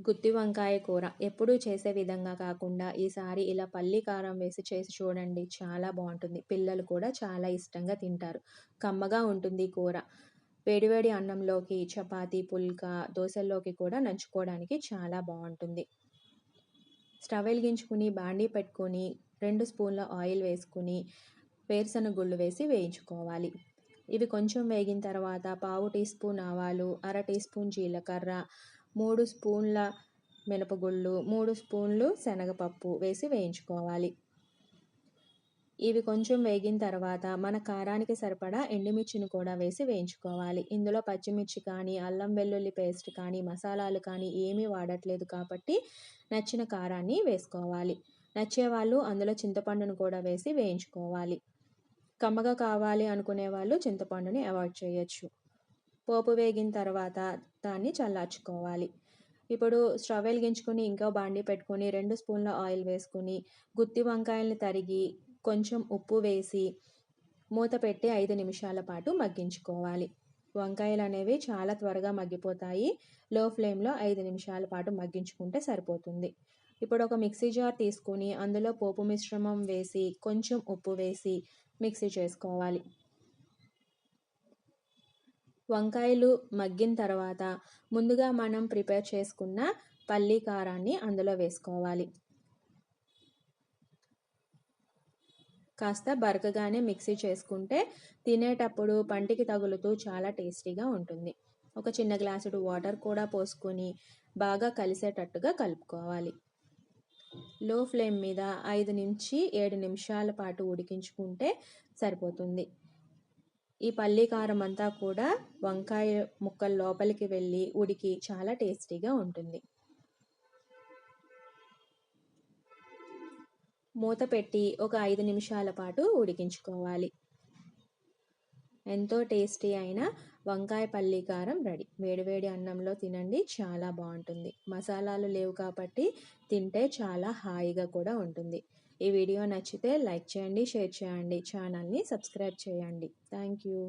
గుత్తి వంకాయ కూర ఎప్పుడూ చేసే విధంగా కాకుండా ఈసారి ఇలా పల్లి కారం వేసి చేసి చూడండి. చాలా బావుంటుంది. పిల్లలు కూడా చాలా ఇష్టంగా తింటారు. కమ్మగా ఉంటుంది ఈ కూర. వేడివేడి అన్నంలోకి, చపాతీ, పుల్కా, దోసల్లోకి కూడా నంచుకోవడానికి చాలా బావుంటుంది. స్టవ్ వెలిగించుకుని బాండీ పెట్టుకొని 2 స్పూన్ల ఆయిల్ వేసుకుని వేరుశనగ గుళ్ళు వేసి వేయించుకోవాలి. ఇవి కొంచెం వేగిన తర్వాత పావు టీ స్పూన్ ఆవాలు, అర టీ స్పూన్ జీలకర్ర, 3 స్పూన్ల మినపగుళ్ళు, 3 స్పూన్లు శనగపప్పు వేసి వేయించుకోవాలి. ఇవి కొంచెం వేగిన తర్వాత మన కారానికి సరిపడా ఎండుమిర్చిని కూడా వేసి వేయించుకోవాలి. ఇందులో పచ్చిమిర్చి కానీ, అల్లం వెల్లుల్లి పేస్ట్ కానీ, మసాలాలు కానీ ఏమీ వాడట్లేదు కాబట్టి నచ్చిన కారాన్ని వేసుకోవాలి. నచ్చేవాళ్ళు అందులో చింతపండును కూడా వేసి వేయించుకోవాలి. కమ్మగా కావాలి అనుకునే వాళ్ళు చింతపండుని అవాయిడ్ చేయొచ్చు. పోపు వేగిన తర్వాత దాన్ని చల్లార్చుకోవాలి. ఇప్పుడు స్టవ్ వెలిగించుకొని ఇంకో బాండీ పెట్టుకొని 2 స్పూన్ల ఆయిల్ వేసుకొని గుత్తి వంకాయల్ని తరిగి కొంచెం ఉప్పు వేసి మూత పెట్టి 5 నిమిషాల పాటు మగ్గించుకోవాలి. వంకాయలు అనేవి చాలా త్వరగా మగ్గిపోతాయి. లో ఫ్లేమ్లో 5 నిమిషాల పాటు మగ్గించుకుంటే సరిపోతుంది. ఇప్పుడు ఒక మిక్సీ జార్ తీసుకొని అందులో పోపు మిశ్రమం వేసి కొంచెం ఉప్పు వేసి మిక్సీ చేసుకోవాలి. వంకాయలు మగ్గిన తర్వాత ముందుగా మనం ప్రిపేర్ చేసుకున్న పల్లి కారాన్ని అందులో వేసుకోవాలి. కాస్త బరకగానే మిక్సీ చేసుకుంటే తినేటప్పుడు పంటికి తగులుతూ చాలా టేస్టీగా ఉంటుంది. ఒక చిన్న గ్లాసుడు వాటర్ కూడా పోసుకొని బాగా కలిసేటట్టుగా కలుపుకోవాలి. లో ఫ్లేమ్ మీద 5 నుంచి 7 నిమిషాల పాటు ఉడికించుకుంటే సరిపోతుంది. ఈ పల్లి కారం అంతా కూడా వంకాయ ముక్కల లోపలికి వెళ్ళి ఉడికి చాలా టేస్టీగా ఉంటుంది. మూత పెట్టి ఒక 5 నిమిషాల పాటు ఉడికించుకోవాలి. ఎంతో టేస్టీ అయిన వంకాయ పల్లి కారం రెడీ. వేడివేడి అన్నంలో తినండి, చాలా బాగుంటుంది. మసాలాలు లేవు కాబట్టి తింటే చాలా హాయిగా కూడా ఉంటుంది. ఈ వీడియో నచ్చితే లైక్ చేయండి, షేర్ చేయండి, ఛానల్ని సబ్స్క్రైబ్ చేయండి. Thank you.